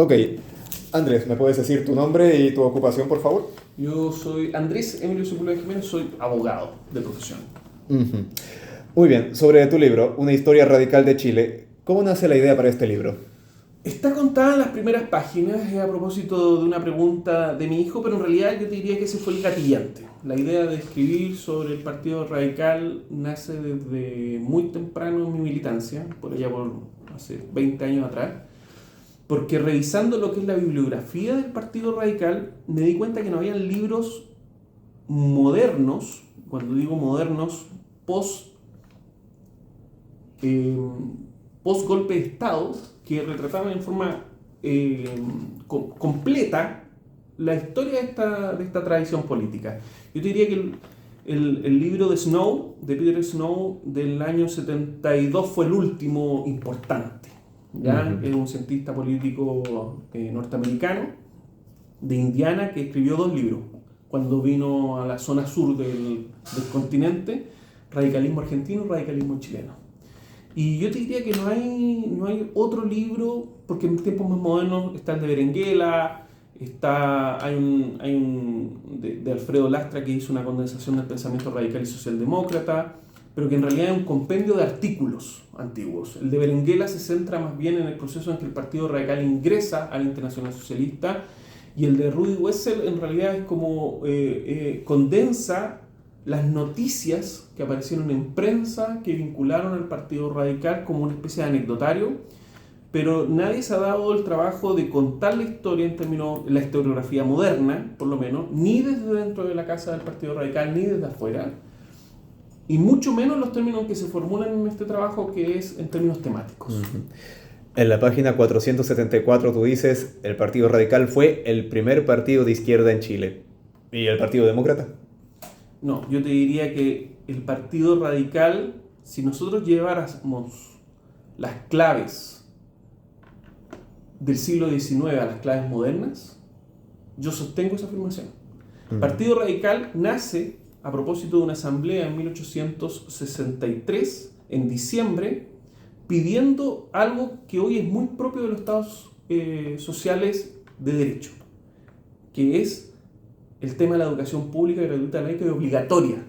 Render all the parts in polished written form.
Ok, Andrés, ¿me puedes decir tu nombre y tu ocupación, por favor? Yo soy Andrés Emilio Sepúlveda Jiménez, soy abogado de profesión. Ujú. Muy bien, sobre tu libro, Una historia radical de Chile, ¿cómo nace la idea para este libro? Está contada en las primeras páginas a propósito de una pregunta de mi hijo, pero en realidad yo te diría que ese fue el gatillante. La idea de escribir sobre el Partido Radical nace desde muy temprano en mi militancia, por allá por hace 20 años atrás, porque revisando lo que es la bibliografía del Partido Radical, me di cuenta que no habían libros modernos, cuando digo modernos, post, eh, post golpe de Estado, que retrataban en forma completa la historia de esta tradición política. Yo te diría que el libro de Snow, de Peter Snow, del año 72 fue el último importante. ¿Ya? Es un cientista político norteamericano de Indiana que escribió 2 libros cuando vino a la zona sur del continente, Radicalismo Argentino y Radicalismo Chileno. Y yo te diría que no hay otro libro, porque en tiempos más modernos está el de Berenguela, hay un de Alfredo Lastra que hizo una condensación del pensamiento radical y socialdemócrata, pero que en realidad es un compendio de artículos antiguos. El de Berenguela se centra más bien en el proceso en que el Partido Radical ingresa a la Internacional Socialista, y el de Rudy Wessel en realidad es como condensa las noticias que aparecieron en prensa que vincularon al Partido Radical como una especie de anecdotario, pero nadie se ha dado el trabajo de contar la historia en términos de la historiografía moderna, por lo menos, ni desde dentro de la casa del Partido Radical, ni desde afuera, y mucho menos los términos que se formulan en este trabajo, que es en términos temáticos. En la página 474 tú dices, el Partido Radical fue el primer partido de izquierda en Chile. ¿Y el Partido Demócrata? No, yo te diría que el Partido Radical, si nosotros lleváramos las claves del siglo XIX a las claves modernas, yo sostengo esa afirmación. El Partido Radical nace a propósito de una asamblea en 1863, en diciembre, pidiendo algo que hoy es muy propio de los estados sociales de derecho, que es el tema de la educación pública, gratuita, laica y obligatoria.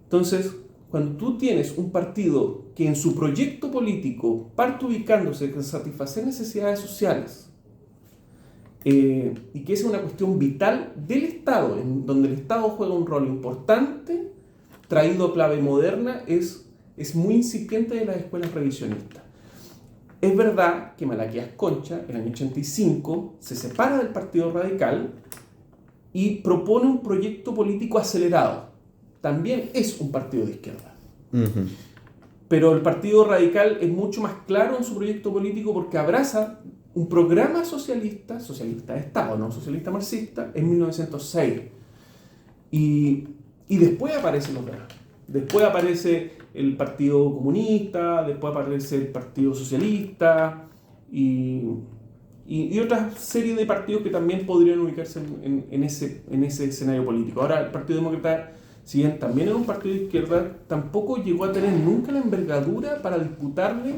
Entonces, cuando tú tienes un partido que en su proyecto político parte ubicándose en satisfacer necesidades sociales, y que esa es una cuestión vital del Estado, en donde el Estado juega un rol importante, traído a clave moderna, es muy incipiente de las escuelas revisionistas. Es verdad que Malaquías Concha, en el año 85, se separa del Partido Radical y propone un proyecto político acelerado. También es un partido de izquierda. Pero el Partido Radical es mucho más claro en su proyecto político porque abraza un programa socialista de Estado, no socialista marxista, en 1906. Y después aparecen los demás. Después aparece el Partido Comunista, después aparece el Partido Socialista y otra serie de partidos que también podrían ubicarse en ese escenario político. Ahora, el Partido Demócrata, si bien también era un partido de izquierda, tampoco llegó a tener nunca la envergadura para disputarle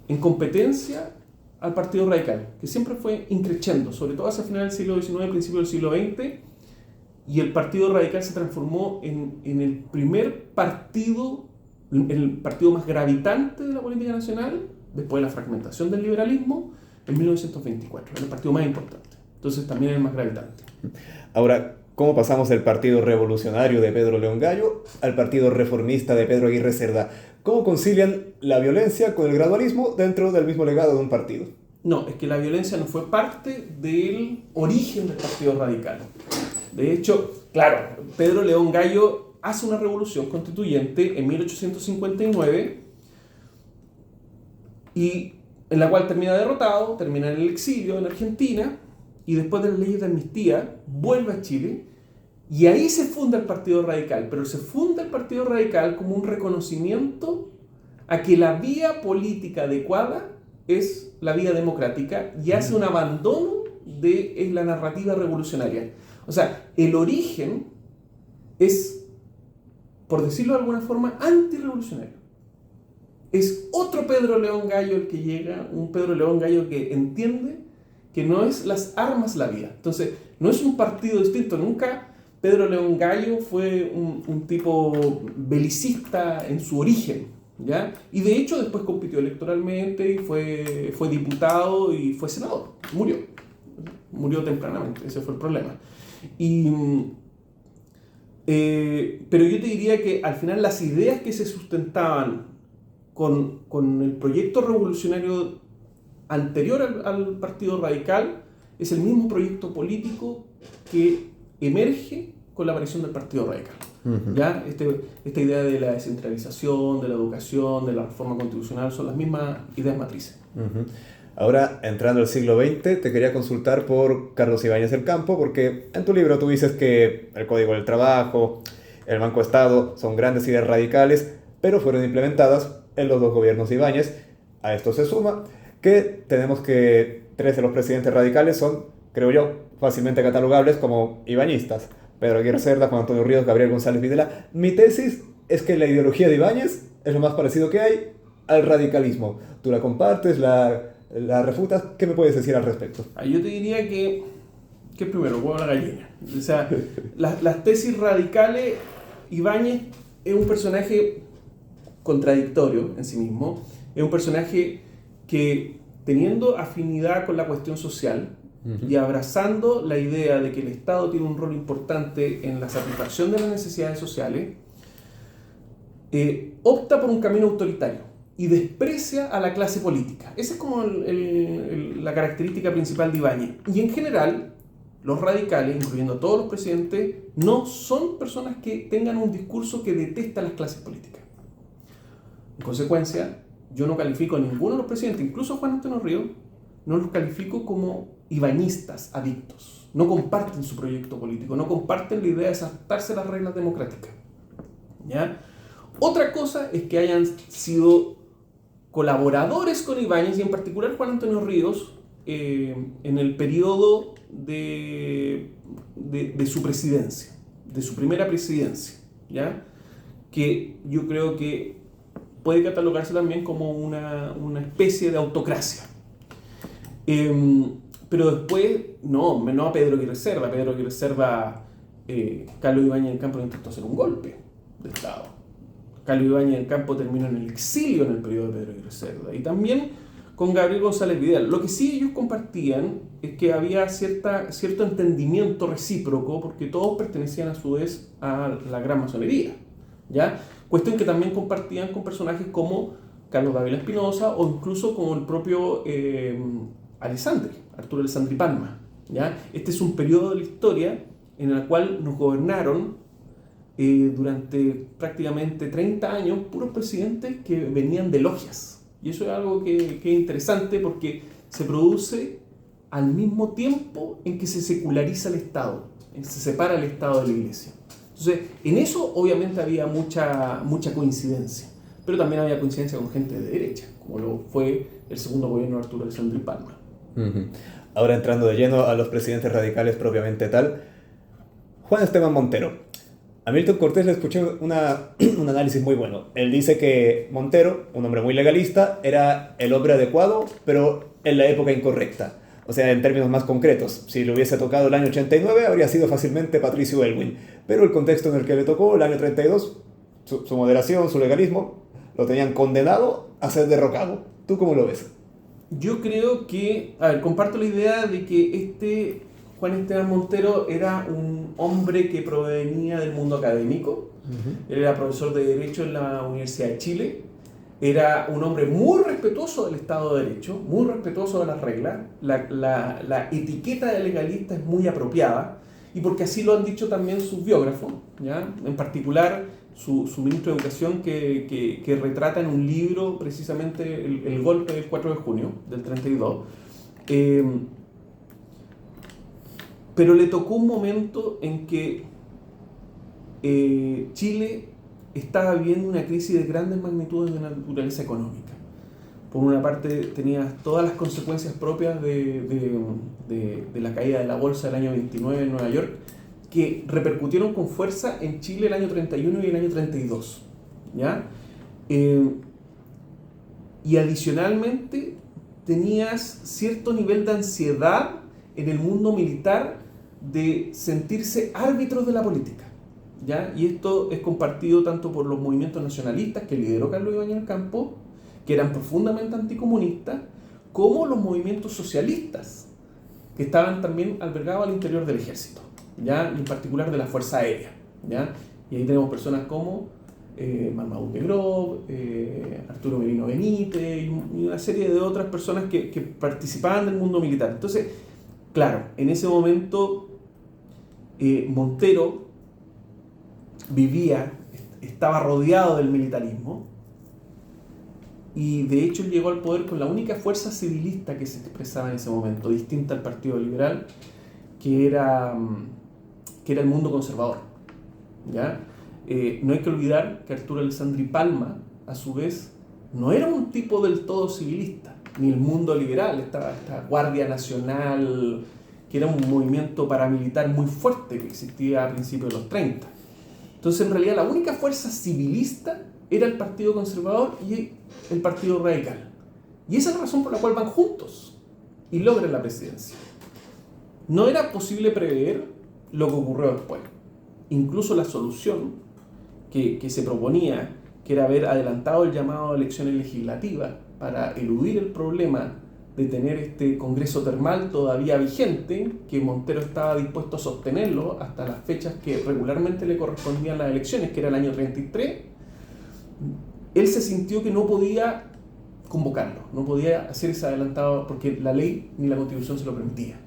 en competencia al Partido Radical, que siempre fue increciendo, sobre todo hacia final del siglo XIX, principio del siglo XX, y el Partido Radical se transformó en el primer partido, el partido más gravitante de la política nacional, después de la fragmentación del liberalismo, en 1924, era el partido más importante. Entonces también es el más gravitante. Ahora, ¿cómo pasamos del Partido Revolucionario de Pedro León Gallo al Partido Reformista de Pedro Aguirre Cerda? ¿Cómo concilian la violencia con el gradualismo dentro del mismo legado de un partido? No, es que la violencia no fue parte del origen del Partido Radical. De hecho, claro, Pedro León Gallo hace una revolución constituyente en 1859 y en la cual termina derrotado, termina en el exilio en Argentina y después de las leyes de amnistía vuelve a Chile y ahí se funda el Partido Radical, pero se funda el Partido Radical como un reconocimiento a que la vía política adecuada es la vía democrática y hace un abandono de la narrativa revolucionaria. O sea, el origen es, por decirlo de alguna forma, antirrevolucionario. es otro Pedro León Gallo el que llega, un Pedro León Gallo que entiende que no es las armas la vía. Entonces, no es un partido distinto. Nunca Pedro León Gallo fue un tipo belicista en su origen, ¿ya? Y de hecho después compitió electoralmente y fue diputado y fue senador. Murió tempranamente, ese fue el problema. Pero yo te diría que al final las ideas que se sustentaban con el proyecto revolucionario anterior al Partido Radical es el mismo proyecto político que emerge con la aparición del Partido Radical. Uh-huh. ¿Ya? Esta idea de la descentralización, de la educación, de la reforma constitucional son las mismas ideas matrices. Uh-huh. Ahora, entrando al siglo XX, te quería consultar por Carlos Ibáñez del Campo, porque en tu libro tú dices que el Código del Trabajo, el Banco Estado son grandes ideas radicales, pero fueron implementadas en los dos gobiernos de Ibáñez. A esto se suma que tenemos que 3 de los presidentes radicales son, creo yo, fácilmente catalogables como ibañistas. Pedro Aguirre Cerda, Juan Antonio Ríos, Gabriel González Videla. Mi tesis es que la ideología de Ibáñez es lo más parecido que hay al radicalismo. ¿Tú la compartes, la refutas? ¿Qué me puedes decir al respecto? Yo te diría que primero, huevo a la gallina. O sea, las tesis radicales, Ibáñez es un personaje contradictorio en sí mismo. Es un personaje que, teniendo afinidad con la cuestión social, uh-huh, y abrazando la idea de que el Estado tiene un rol importante en la satisfacción de las necesidades sociales, opta por un camino autoritario y desprecia a la clase política. Esa es como la característica principal de Ibáñez. Y en general, los radicales, incluyendo a todos los presidentes, no son personas que tengan un discurso que detesta a las clases políticas. En consecuencia, yo no califico a ninguno de los presidentes, incluso a Juan Antonio Ríos, no los califico como ibañistas adictos. No comparten su proyecto político, no comparten la idea de saltarse las reglas democráticas. ¿Ya? Otra cosa es que hayan sido colaboradores con Ibáñez, y en particular Juan Antonio Ríos, en el periodo de su presidencia, de su primera presidencia, ¿ya? Que yo creo que puede catalogarse también como una especie de autocracia. Pero después, no a Pedro Aguirre Cerda. Pedro Aguirre Cerda, Carlos Ibáñez del Campo intentó hacer un golpe de Estado. Carlos Ibáñez del Campo terminó en el exilio en el periodo de Pedro Aguirre Cerda. Y también con Gabriel González Videla. Lo que sí ellos compartían es que había cierto entendimiento recíproco, porque todos pertenecían a su vez a la gran masonería, ¿ya? Cuestión que también compartían con personajes como Carlos Dávila Espinosa o incluso con el propio Arturo Alessandri Palma, ¿ya? Este es un periodo de la historia en el cual nos gobernaron durante prácticamente 30 años puros presidentes que venían de logias. Y eso es algo que es interesante porque se produce al mismo tiempo en que se seculariza el Estado, en que se separa el Estado de la Iglesia. Entonces, en eso obviamente había mucha coincidencia, pero también había coincidencia con gente de derecha, como lo fue el segundo gobierno de Arturo Alessandri Palma. Uh-huh. Ahora entrando de lleno a los presidentes radicales propiamente tal, Juan Esteban Montero. A Milton Cortés le escuché un análisis muy bueno. Él dice que Montero, un hombre muy legalista, era el hombre adecuado, pero en la época incorrecta. O sea, en términos más concretos, si le hubiese tocado el año 89, habría sido fácilmente Patricio Elwin. Pero el contexto en el que le tocó, el año 32, su moderación, su legalismo, lo tenían condenado a ser derrocado. ¿Tú cómo lo ves? Yo creo que, comparto la idea de que Juan Esteban Montero era un hombre que provenía del mundo académico. Uh-huh. Él era profesor de Derecho en la Universidad de Chile. Era un hombre muy respetuoso del Estado de Derecho, muy respetuoso de las reglas. La etiqueta de legalista es muy apropiada, y porque así lo han dicho también sus biógrafos, ¿ya? En particular su ministro de Educación que retrata en un libro precisamente el golpe del 4 de junio del 32. Pero le tocó un momento en que Chile estaba viviendo una crisis de grandes magnitudes de naturaleza económica. Por una parte tenías todas las consecuencias propias de la caída de la bolsa del año 29 en Nueva York, que repercutieron con fuerza en Chile el año 31 y el año 32, ¿ya? y adicionalmente tenías cierto nivel de ansiedad en el mundo militar de sentirse árbitros de la política, ¿ya? Y esto es compartido tanto por los movimientos nacionalistas que lideró Carlos Ibáñez del Campo, que eran profundamente anticomunistas, como los movimientos socialistas, que estaban también albergados al interior del ejército, ¿ya? Y en particular de la Fuerza Aérea, ¿ya? Y ahí tenemos personas como Marmaduke Negrov, Arturo Merino Benítez y una serie de otras personas que participaban del mundo militar. Entonces, claro, en ese momento Montero estaba rodeado del militarismo, y de hecho llegó al poder con la única fuerza civilista que se expresaba en ese momento, distinta al Partido Liberal, que era el mundo conservador, ¿ya? No hay que olvidar que Arturo Alessandri Palma, a su vez, no era un tipo del todo civilista, ni el mundo liberal, esta Guardia Nacional, que era un movimiento paramilitar muy fuerte que existía a principios de los 30. Entonces, en realidad, la única fuerza civilista era el Partido Conservador y el Partido Radical. Y esa es la razón por la cual van juntos y logran la presidencia. No era posible prever lo que ocurrió después. Incluso la solución que se proponía, que era haber adelantado el llamado a elecciones legislativas para eludir el problema de tener este Congreso termal todavía vigente, que Montero estaba dispuesto a sostenerlo hasta las fechas que regularmente le correspondían las elecciones, que era el año 33, él se sintió que no podía convocarlo, no podía hacer ese adelantado porque la ley ni la Constitución se lo permitía,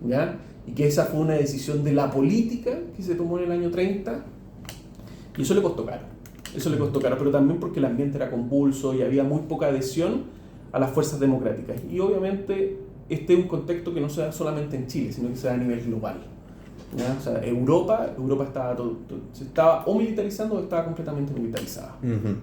¿ya? Y que esa fue una decisión de la política que se tomó en el año 30, y eso le costó caro. Eso le costó caro, pero también porque el ambiente era convulso y había muy poca adhesión a las fuerzas democráticas. Y obviamente este es un contexto que no se da solamente en Chile, sino que se da a nivel global, ¿ya? O sea, Europa se estaba o militarizando o estaba completamente militarizada. Uh-huh.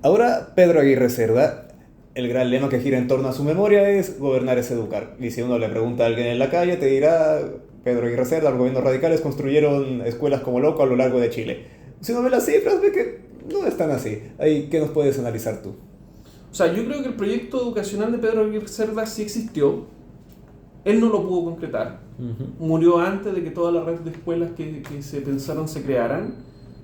Ahora, Pedro Aguirre Cerda, el gran lema que gira en torno a su memoria es gobernar es educar. Y si uno le pregunta a alguien en la calle, te dirá: Pedro Aguirre Cerda, los gobiernos radicales construyeron escuelas como loco a lo largo de Chile. Si uno ve las cifras, ve que no están así. Ahí, ¿qué nos puedes analizar tú? O sea, yo creo que el proyecto educacional de Pedro Aguirre Cerda sí existió. Él no lo pudo concretar. Uh-huh. Murió antes de que toda la red de escuelas que se pensaron se crearan,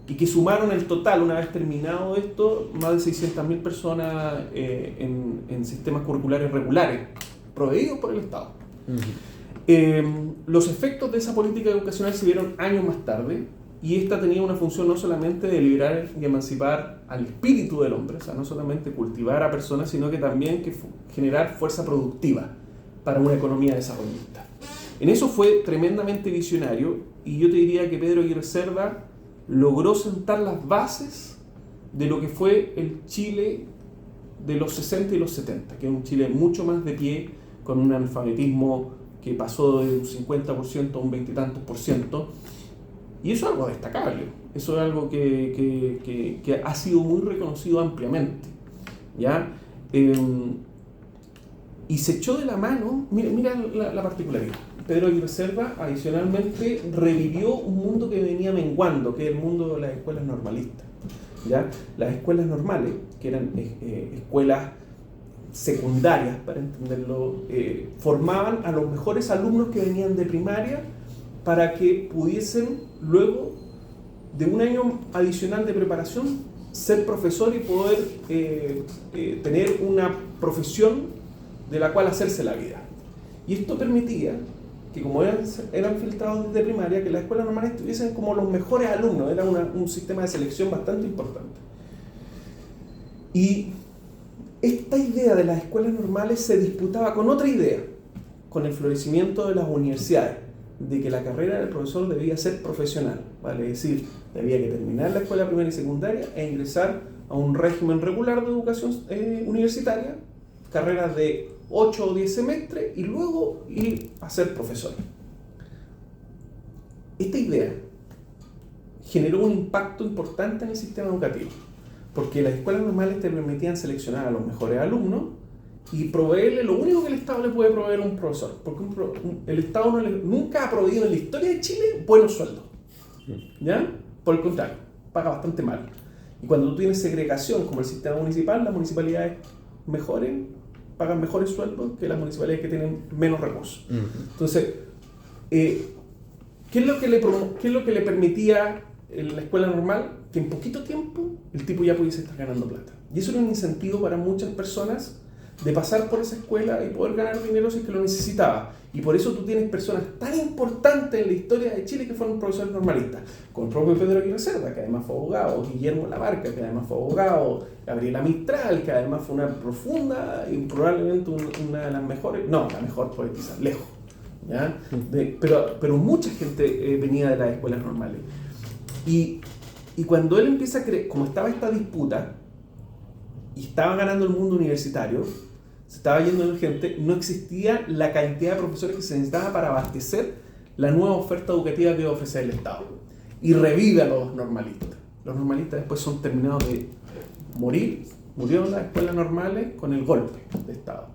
y que sumaron el total, una vez terminado esto, más de 600.000 personas en sistemas curriculares regulares, proveídos por el Estado. Uh-huh. Los efectos de esa política educacional se vieron años más tarde, y esta tenía una función no solamente de liberar y emancipar al espíritu del hombre, o sea, no solamente cultivar a personas, sino que también generar fuerza productiva para una economía desarrollista. En eso fue tremendamente visionario, y yo te diría que Pedro Aguirre Cerda logró sentar las bases de lo que fue el Chile de los 60 y los 70, que es un Chile mucho más de pie, con un analfabetismo que pasó de un 50% a un 20 y tantos %. Y eso es algo destacable, eso es algo que ha sido muy reconocido ampliamente, ¿ya? Y se echó de la mano, mira la particularidad. Pedro Aguirre Cerda adicionalmente revivió un mundo que venía menguando, que es el mundo de las escuelas normalistas, ¿ya? Las escuelas normales, que eran escuelas secundarias, para entenderlo, formaban a los mejores alumnos que venían de primaria para que pudiesen luego de un año adicional de preparación ser profesor y poder tener una profesión de la cual hacerse la vida. Y esto permitía que, como eran filtrados desde primaria, que las escuelas normales tuviesen como los mejores alumnos. Era un sistema de selección bastante importante. Y esta idea de las escuelas normales se disputaba con otra idea, con el florecimiento de las universidades, de que la carrera del profesor debía ser profesional, ¿vale? Es decir, debía que terminar la escuela primaria y secundaria e ingresar a un régimen regular de educación universitaria, carreras de 8 o 10 semestres, y luego ir a ser profesor. Esta idea generó un impacto importante en el sistema educativo, porque las escuelas normales te permitían seleccionar a los mejores alumnos y proveerle lo único que el Estado le puede proveer a un profesor, porque el Estado nunca ha proveído en la historia de Chile buenos sueldos, ¿ya? Por el contrario, paga bastante mal. Y cuando tú tienes segregación como el sistema municipal, las municipalidades mejores, pagan mejores sueldos que las municipalidades que tienen menos recursos. Entonces, ¿qué es lo que le permitía la escuela normal? Que en poquito tiempo el tipo ya pudiese estar ganando plata. Y eso era un incentivo para muchas personas de pasar por esa escuela y poder ganar dinero si es que lo necesitaba. Y por eso tú tienes personas tan importantes en la historia de Chile que fueron profesores normalistas, con el propio Pedro Aguirre Cerda, que además fue abogado, Guillermo Labarca, que además fue abogado, Gabriela Mistral, que además fue una profunda y probablemente una de las mejores, no, la mejor poetisa, lejos, ¿ya? Pero mucha gente venía de las escuelas normales. Y cuando él empieza a creer, como estaba esta disputa, y estaba ganando el mundo universitario, se estaba yendo la gente, no existía la cantidad de profesores que se necesitaba para abastecer la nueva oferta educativa que iba a ofrecer el Estado. Y revive a los normalistas. Los normalistas después son terminados de morir, murieron las escuelas normales con el golpe de Estado.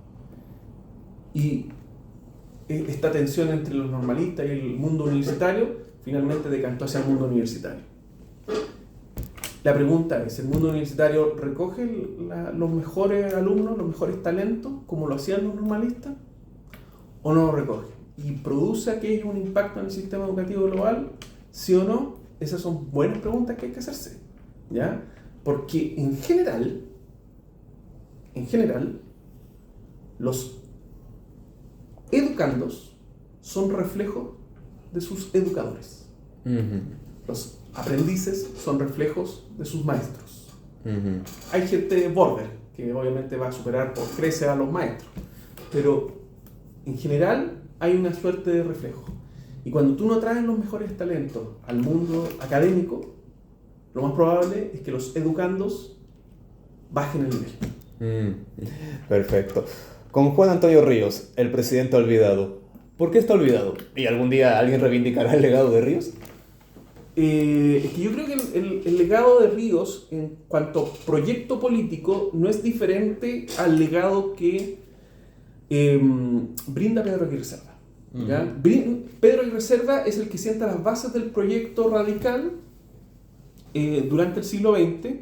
Y esta tensión entre los normalistas y el mundo universitario finalmente decantó hacia el mundo universitario. La pregunta es, ¿el mundo universitario recoge los mejores alumnos, los mejores talentos, como lo hacían los normalistas? ¿O no lo recoge? ¿Y produce aquello un impacto en el sistema educativo global? ¿Sí o no? Esas son buenas preguntas que hay que hacerse, ¿ya? Porque en general, los educandos son reflejos de sus educadores. Los aprendices son reflejos de sus maestros. Hay gente border que obviamente va a superar por creces a los maestros, pero en general hay una suerte de reflejo. Y cuando tú no traes los mejores talentos al mundo académico, lo más probable es que los educandos bajen el nivel. Perfecto. Con Juan Antonio Ríos, el presidente olvidado, ¿por qué está olvidado? ¿Y algún día alguien reivindicará el legado de Ríos? Es que yo creo que el legado de Ríos en cuanto a proyecto político no es diferente al legado que brinda Pedro Aguirre Cerda. Pedro Aguirre Cerda es el que sienta las bases del proyecto radical durante el siglo XX,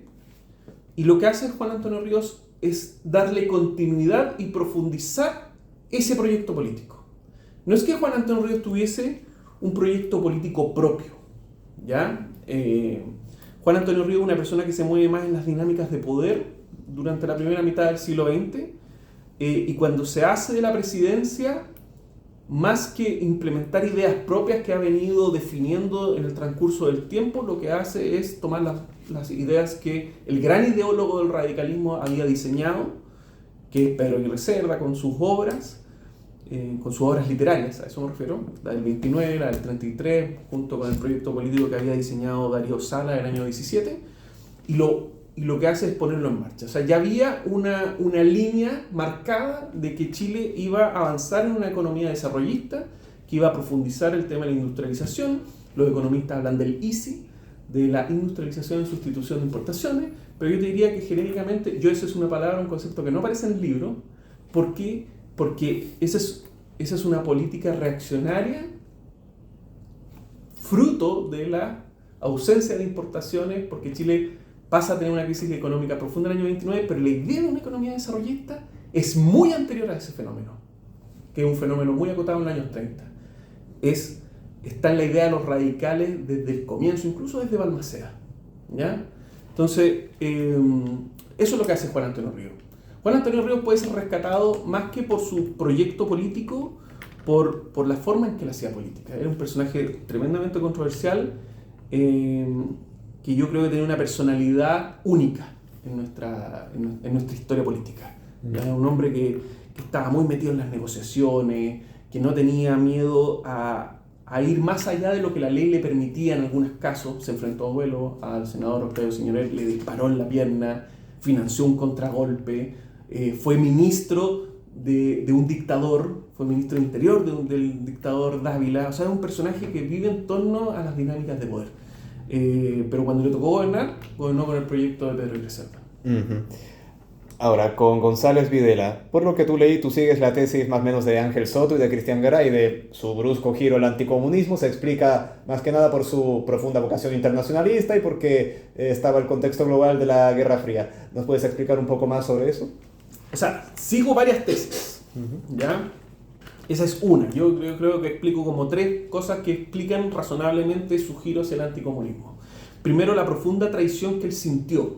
y lo que hace Juan Antonio Ríos es darle continuidad y profundizar ese proyecto político. No es que Juan Antonio Ríos tuviese un proyecto político propio, ¿ya? Juan Antonio Ríos es una persona que se mueve más en las dinámicas de poder durante la primera mitad del siglo XX, y cuando se hace de la presidencia, más que implementar ideas propias que ha venido definiendo en el transcurso del tiempo, lo que hace es tomar las ideas que el gran ideólogo del radicalismo había diseñado, que es Pedro Aguirre Cerda, con sus obras literarias, a eso me refiero, la del 29, la del 33, junto con el proyecto político que había diseñado Darío Sala en el año 17, y lo que hace es ponerlo en marcha. O sea, ya había una línea marcada de que Chile iba a avanzar en una economía desarrollista, que iba a profundizar el tema de la industrialización. Los economistas hablan del ISI, de la industrialización en sustitución de importaciones, pero yo te diría que genéricamente, esa es una palabra, un concepto que no aparece en el libro. ¿Por qué? Porque esa es una política reaccionaria fruto de la ausencia de importaciones, porque Chile pasa a tener una crisis económica profunda en el año 29, pero la idea de una economía desarrollista es muy anterior a ese fenómeno, que es un fenómeno muy acotado en los años 30. Está en la idea de los radicales desde el comienzo, incluso desde Balmaceda, ¿ya? Entonces, eso es lo que hace Juan Antonio Ríos. Juan Antonio Ríos puede ser rescatado más que por su proyecto político, por la forma en que él hacía política. Era un personaje tremendamente controversial, que yo creo que tenía una personalidad única en nuestra historia política. Era un hombre que estaba muy metido en las negociaciones, que no tenía miedo a ir más allá de lo que la ley le permitía en algunos casos. Se enfrentó a duelo al senador Octavio Signoret, le disparó en la pierna, financió un contragolpe, fue ministro de un dictador, fue ministro del Interior del dictador Dávila. O sea, es un personaje que vive en torno a las dinámicas de poder. Pero cuando le tocó gobernar, gobernó con el proyecto de Pedro Aguirre Cerda. Ahora, con González Videla, por lo que tú leí, tú sigues la tesis más o menos de Ángel Soto y de Cristian Garay, de su brusco giro al anticomunismo. Se explica más que nada por su profunda vocación internacionalista y porque estaba el contexto global de la Guerra Fría. ¿Nos puedes explicar un poco más sobre eso? O sea, sigo varias tesis, ¿ya? Esa es una. Yo creo que explico como 3 cosas que explican razonablemente su giro hacia el anticomunismo. Primero, la profunda traición que él sintió,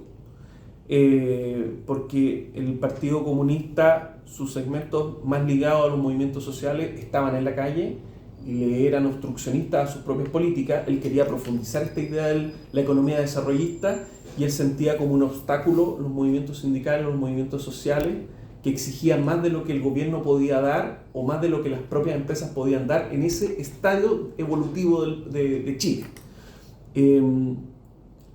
porque el Partido Comunista, sus segmentos más ligados a los movimientos sociales, estaban en la calle y le eran obstruccionistas a sus propias políticas. Él quería profundizar esta idea de la economía desarrollista y él sentía como un obstáculo los movimientos sindicales, los movimientos sociales, que exigían más de lo que el gobierno podía dar o más de lo que las propias empresas podían dar en ese estadio evolutivo de Chile.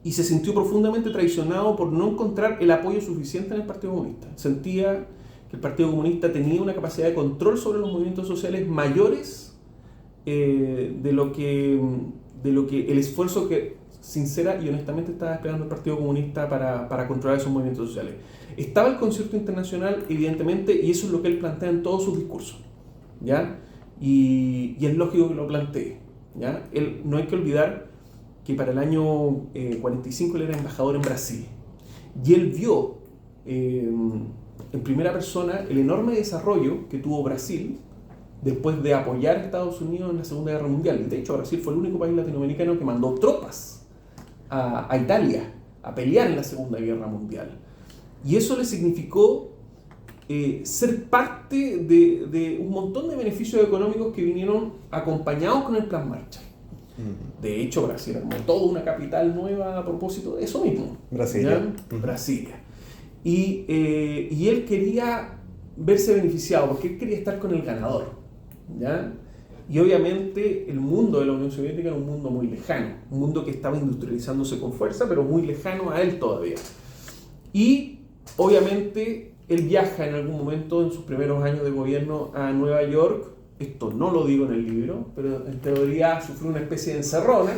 Y se sintió profundamente traicionado por no encontrar el apoyo suficiente en el Partido Comunista. Sentía que el Partido Comunista tenía una capacidad de control sobre los movimientos sociales mayores de lo que el esfuerzo que sincera y honestamente estaba esperando el Partido Comunista para controlar esos movimientos sociales. Estaba el concierto internacional, evidentemente, y eso es lo que él plantea en todos sus discursos, ¿ya? Y es lógico que lo plantee, ¿ya? No hay que olvidar que para el año 45 él era embajador en Brasil, y él vio en primera persona el enorme desarrollo que tuvo Brasil después de apoyar a Estados Unidos en la Segunda Guerra Mundial. Y de hecho, Brasil fue el único país latinoamericano que mandó tropas a Italia a pelear en la Segunda Guerra Mundial. Y eso le significó ser parte de un montón de beneficios económicos que vinieron acompañados con el Plan Marshall. De hecho, Brasil armó toda una capital nueva a propósito de eso mismo. Brasilia. Brasilia. Y él quería verse beneficiado porque él quería estar con el ganador, ¿ya? Y obviamente el mundo de la Unión Soviética era un mundo muy lejano, un mundo que estaba industrializándose con fuerza, pero muy lejano a él todavía. Y obviamente él viaja en algún momento en sus primeros años de gobierno a Nueva York. Esto no lo digo en el libro, pero en teoría sufrió una especie de encerrona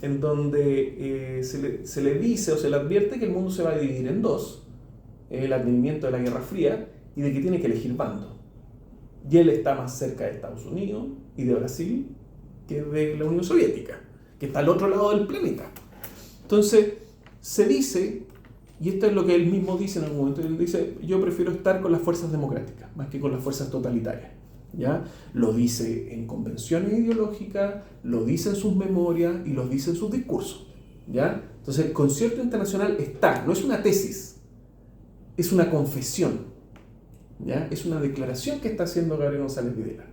en donde se le dice o se le advierte que el mundo se va a dividir en dos, el advenimiento de la Guerra Fría, y de que tiene que elegir bando. Y él está más cerca de Estados Unidos y de Brasil que de la Unión Soviética, que está al otro lado del planeta. Entonces, se dice, y esto es lo que él mismo dice en algún momento, él dice: yo prefiero estar con las fuerzas democráticas más que con las fuerzas totalitarias, ¿ya? Lo dice en convenciones ideológicas, lo dice en sus memorias y lo dice en sus discursos, ¿ya? Entonces el concierto internacional está, no es una tesis, es una confesión, ¿ya? Es una declaración que está haciendo Gabriel González Videla.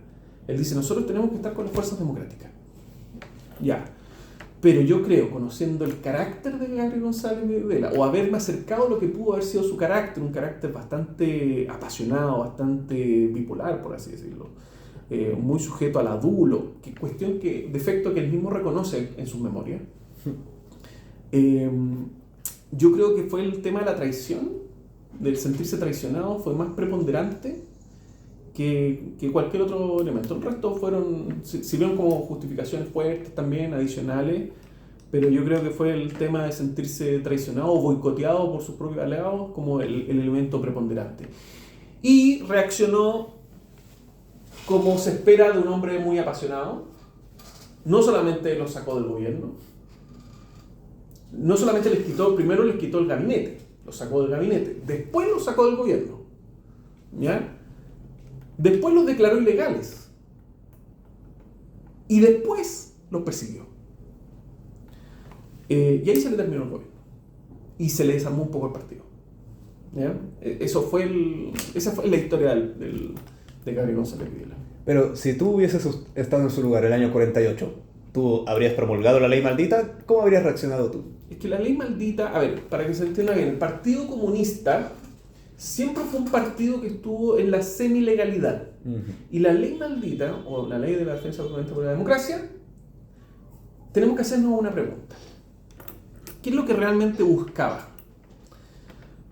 Él dice: nosotros tenemos que estar con las fuerzas democráticas, ¿ya? Pero yo creo, conociendo el carácter de Gabriel González Videla, o haberme acercado a lo que pudo haber sido su carácter, un carácter bastante apasionado, bastante bipolar, por así decirlo, muy sujeto al adulo, defecto que él mismo reconoce en sus memorias. Yo creo que fue el tema de la traición, del sentirse traicionado, fue más preponderante que cualquier otro elemento. El resto sirvieron como justificaciones fuertes también, adicionales, pero yo creo que fue el tema de sentirse traicionado o boicoteado por sus propios aliados como el elemento preponderante. Y reaccionó como se espera de un hombre muy apasionado. No solamente lo sacó del gobierno, no solamente primero les quitó el gabinete, lo sacó del gabinete, después lo sacó del gobierno, ¿ya? Después los declaró ilegales y después los persiguió. Y ahí se le terminó el gobierno y se le desarmó un poco el partido, ¿ya? Esa fue la historia de Gabriel González Videla. Pero si tú hubieses estado en su lugar el año 48, ¿tú habrías promulgado la ley maldita? ¿Cómo habrías reaccionado tú? Es que la ley maldita, a ver, para que se entienda bien, el Partido Comunista siempre fue un partido que estuvo en la semi-legalidad. Y la ley maldita, o la ley de la defensa por la democracia, tenemos que hacernos una pregunta. ¿Qué es lo que realmente buscaba?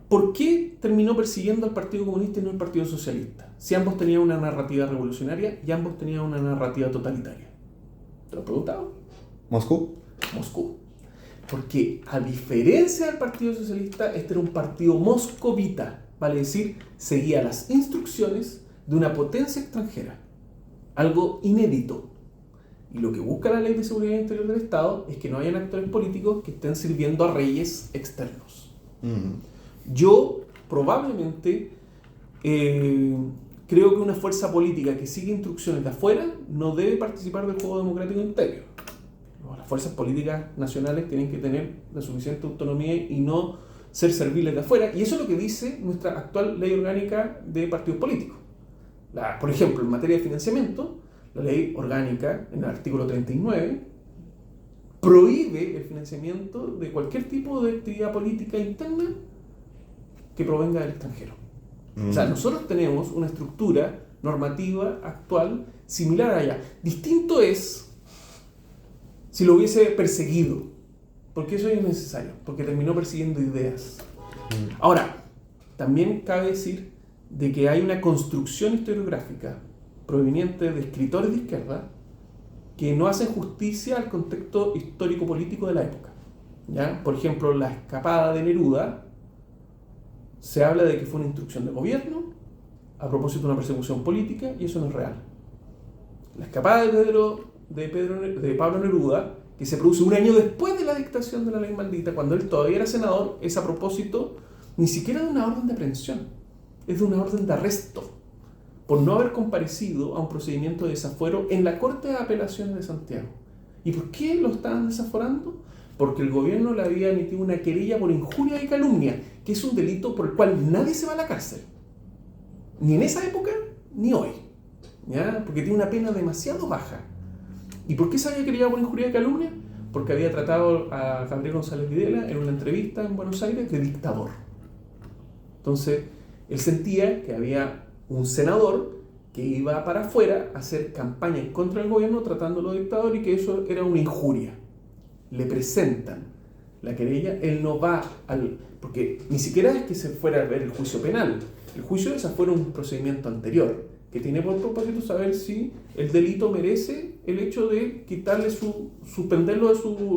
¿Por qué terminó persiguiendo al Partido Comunista y no al Partido Socialista? Si ambos tenían una narrativa revolucionaria y ambos tenían una narrativa totalitaria. ¿Te lo he preguntado? ¿Moscú? Moscú. Porque a diferencia del Partido Socialista, este era un partido moscovita, vale decir, seguía las instrucciones de una potencia extranjera, algo inédito. Y lo que busca la Ley de Seguridad Interior del Estado es que no hayan actores políticos que estén sirviendo a reyes externos. Yo probablemente creo que una fuerza política que sigue instrucciones de afuera no debe participar del juego democrático interior. Las fuerzas políticas nacionales tienen que tener la suficiente autonomía y no ser serviles de afuera, y eso es lo que dice nuestra actual ley orgánica de partidos políticos. Por ejemplo, en materia de financiamiento, la ley orgánica, en el artículo 39, prohíbe el financiamiento de cualquier tipo de actividad política interna que provenga del extranjero. O sea, nosotros tenemos una estructura normativa actual similar a allá. Distinto es si lo hubiese perseguido, porque eso es innecesario, porque terminó persiguiendo ideas. Ahora, también cabe decir de que hay una construcción historiográfica proveniente de escritores de izquierda que no hacen justicia al contexto histórico-político de la época. ¿Ya? Por ejemplo, la escapada de Neruda, se habla de que fue una instrucción de gobierno a propósito de una persecución política, y eso no es real. La escapada de Pablo Neruda, que se produce un año después de la dictación de la ley maldita, cuando él todavía era senador, es a propósito ni siquiera de una orden de aprehensión, es de una orden de arresto, por no haber comparecido a un procedimiento de desafuero en la Corte de Apelaciones de Santiago. ¿Y por qué lo estaban desaforando? Porque el gobierno le había emitido una querella por injuria y calumnia, que es un delito por el cual nadie se va a la cárcel, ni en esa época ni hoy, ¿ya? Porque tiene una pena demasiado baja. ¿Y por qué se había querellado por injuria y calumnia? Porque había tratado a Gabriel González Videla en una entrevista en Buenos Aires de dictador. Entonces, él sentía que había un senador que iba para afuera a hacer campaña en contra del gobierno tratándolo de dictador, y que eso era una injuria. Le presentan la querella, él no va porque ni siquiera es que se fuera a ver el juicio penal. El juicio de esa fue un procedimiento anterior, que tiene por propósito saber si el delito merece el hecho de quitarle suspenderlo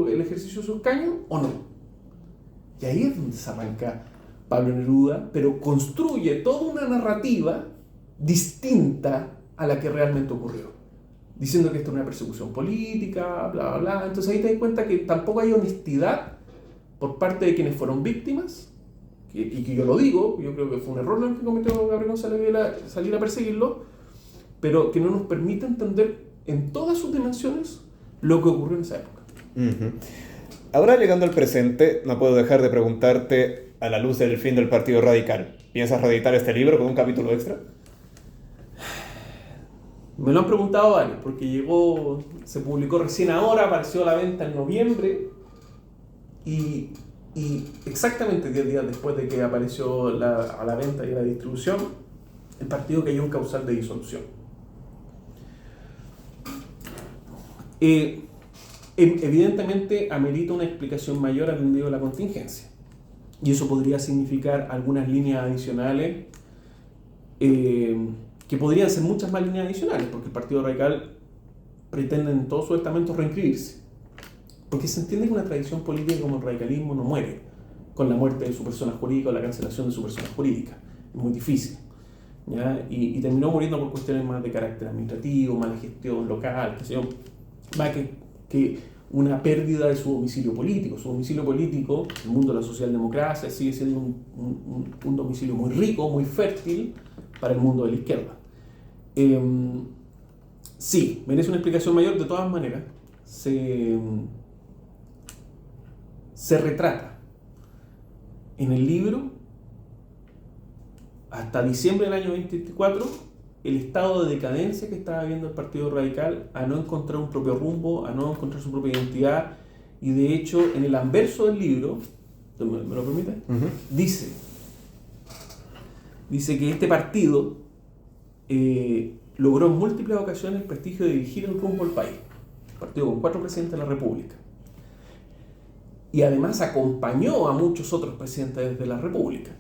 el ejercicio de su escaño o no. Y ahí es donde se arranca Pablo Neruda, pero construye toda una narrativa distinta a la que realmente ocurrió, diciendo que esto es una persecución política, bla, bla, bla. Entonces ahí te das cuenta que tampoco hay honestidad por parte de quienes fueron víctimas, y que yo lo digo, yo creo que fue un error el que cometió Gabriel González Videla salir a perseguirlo, pero que no nos permite entender en todas sus dimensiones lo que ocurrió en esa época. Ahora, llegando al presente, no puedo dejar de preguntarte, a la luz del fin del Partido Radical, ¿piensas reeditar este libro con un capítulo extra? Me lo han preguntado varios, porque se publicó recién ahora, apareció a la venta en noviembre, y exactamente 10 días después de que apareció a la venta y a la distribución, el partido cayó en causal de disolución. Evidentemente amerita una explicación mayor atendido a la contingencia, y eso podría significar algunas líneas adicionales, que podrían ser muchas más líneas adicionales, porque el Partido Radical pretende en todos sus estamentos reinscribirse, porque se entiende que una tradición política como el radicalismo no muere con la muerte de su persona jurídica o la cancelación de su persona jurídica. Es muy difícil, ¿ya? Y terminó muriendo por cuestiones más de carácter administrativo, mala gestión local, qué sé yo, más que una pérdida de su domicilio político. Su domicilio político, el mundo de la socialdemocracia, sigue siendo un domicilio muy rico, muy fértil para el mundo de la izquierda. Sí, merece una explicación mayor. De todas maneras, se retrata en el libro, hasta diciembre del año 2024, el estado de decadencia que estaba viviendo el Partido Radical, a no encontrar un propio rumbo, a no encontrar su propia identidad. Y de hecho, en el anverso del libro, ¿me lo permite? Dice que este partido logró en múltiples ocasiones el prestigio de dirigir el rumbo al país. Un partido con 4 presidentes de la República. Y además acompañó a muchos otros presidentes de la República.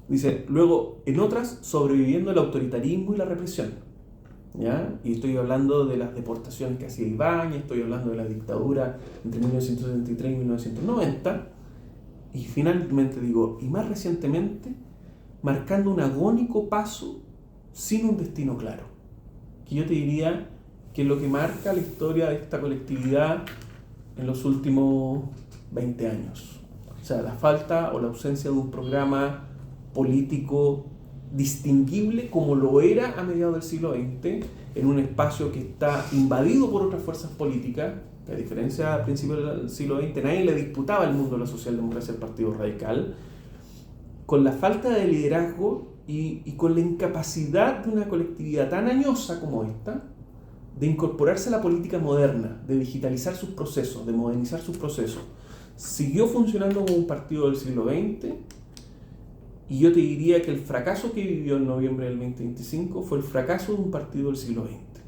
Dice, luego, en otras, sobreviviendo el autoritarismo y la represión. ¿Ya? Y estoy hablando de las deportaciones que hacía Ibáñez, estoy hablando de la dictadura entre 1973 y 1990. Y finalmente digo, y más recientemente, marcando un agónico paso sin un destino claro. Que yo te diría que es lo que marca la historia de esta colectividad en los últimos 20 años. O sea, la falta o la ausencia de un programa político distinguible como lo era a mediados del siglo XX, en un espacio que está invadido por otras fuerzas políticas, que a diferencia a principios del siglo XX nadie le disputaba el mundo de la socialdemocracia al Partido Radical, con la falta de liderazgo y con la incapacidad de una colectividad tan añosa como esta, de incorporarse a la política moderna, de digitalizar sus procesos, de modernizar sus procesos. Siguió funcionando como un partido del siglo XX, y yo te diría que el fracaso que vivió en noviembre del 2025 fue el fracaso de un partido del siglo XX.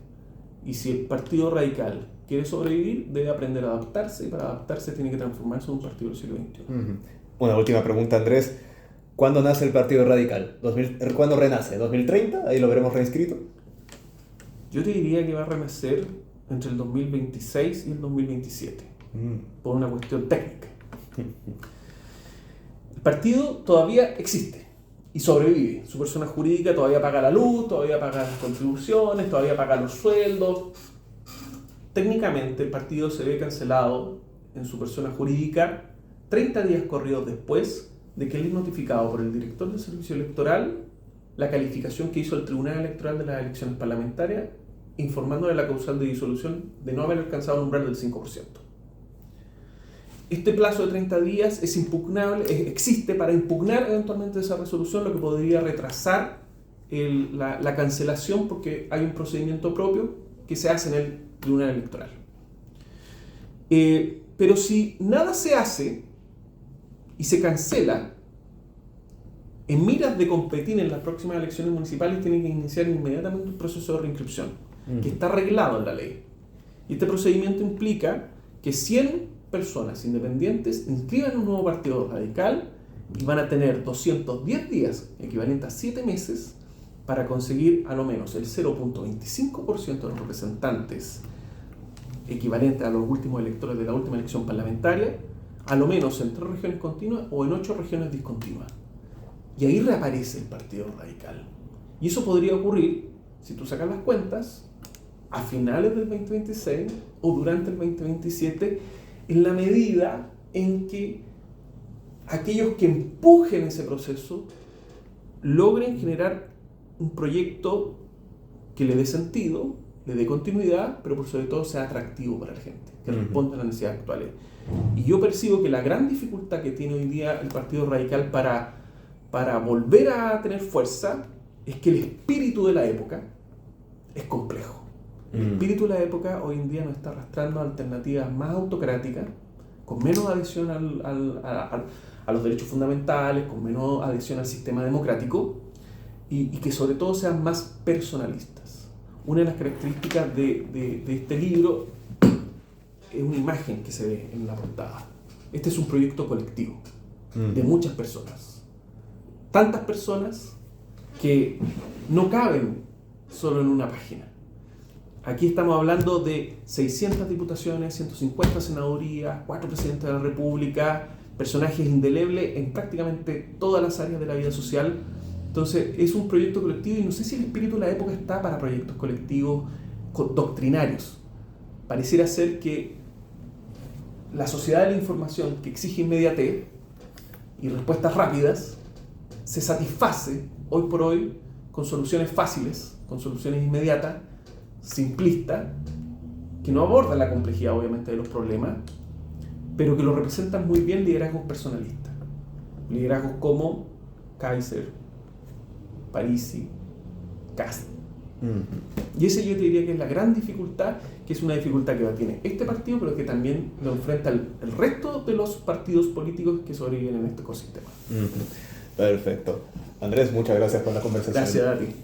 Y si el Partido Radical quiere sobrevivir, debe aprender a adaptarse, y para adaptarse tiene que transformarse en un partido del siglo XXI. Una última pregunta, Andrés. ¿Cuándo nace el Partido Radical? ¿Cuándo renace? ¿2030? ¿Ahí lo veremos reinscrito? Yo te diría que va a renacer entre el 2026 y el 2027, por una cuestión técnica. El partido todavía existe y sobrevive. Su persona jurídica todavía paga la luz, todavía paga las contribuciones, todavía paga los sueldos. Técnicamente el partido se ve cancelado en su persona jurídica 30 días corridos después de que él es notificado por el director del servicio electoral la calificación que hizo el Tribunal Electoral de las elecciones parlamentarias, informando de la causal de disolución de no haber alcanzado el umbral del 5%. Este plazo de 30 días es impugnable, existe para impugnar eventualmente esa resolución, lo que podría retrasar la cancelación, porque hay un procedimiento propio que se hace en el Tribunal Electoral. Pero si nada se hace y se cancela, en miras de competir en las próximas elecciones municipales, tienen que iniciar inmediatamente un proceso de reinscripción, que está arreglado en la ley. Y este procedimiento implica que 100 personas independientes inscriban un nuevo partido radical y van a tener 210 días, equivalente a 7 meses, para conseguir a lo menos el 0.25% de los representantes, equivalente a los últimos electores de la última elección parlamentaria, a lo menos en 3 regiones continuas o en 8 regiones discontinuas. Y ahí reaparece el Partido Radical. Y eso podría ocurrir, si tú sacas las cuentas, a finales del 2026 o durante el 2027, en la medida en que aquellos que empujen ese proceso logren generar un proyecto que le dé sentido, le dé continuidad, pero por sobre todo sea atractivo para la gente, que responda a las necesidades actuales. Y yo percibo que la gran dificultad que tiene hoy día el Partido Radical para volver a tener fuerza es que el espíritu de la época es complejo. El espíritu de la época hoy en día nos está arrastrando a alternativas más autocráticas, con menos adhesión a los derechos fundamentales, con menos adhesión al sistema democrático, y que sobre todo sean más personalistas. Una de las características de este libro es una imagen que se ve en la portada. Este es un proyecto colectivo de muchas personas. Tantas personas que no caben solo en una página. Aquí estamos hablando de 600 diputaciones, 150 senadurías, 4 presidentes de la República, personajes indelebles en prácticamente todas las áreas de la vida social. Entonces es un proyecto colectivo, y no sé si el espíritu de la época está para proyectos colectivos doctrinarios. Pareciera ser que la sociedad de la información, que exige inmediatez y respuestas rápidas, se satisface hoy por hoy con soluciones fáciles, con soluciones inmediatas, simplistas, que no abordan la complejidad obviamente de los problemas, pero que lo representan muy bien liderazgos personalistas. Liderazgos como Kaiser, Parisi, Kast. Y ese yo te diría que es la gran dificultad, que es una dificultad que tiene este partido, pero que también lo enfrenta el resto de los partidos políticos que sobreviven en este ecosistema. Perfecto. Andrés, muchas gracias por la conversación. Gracias a ti.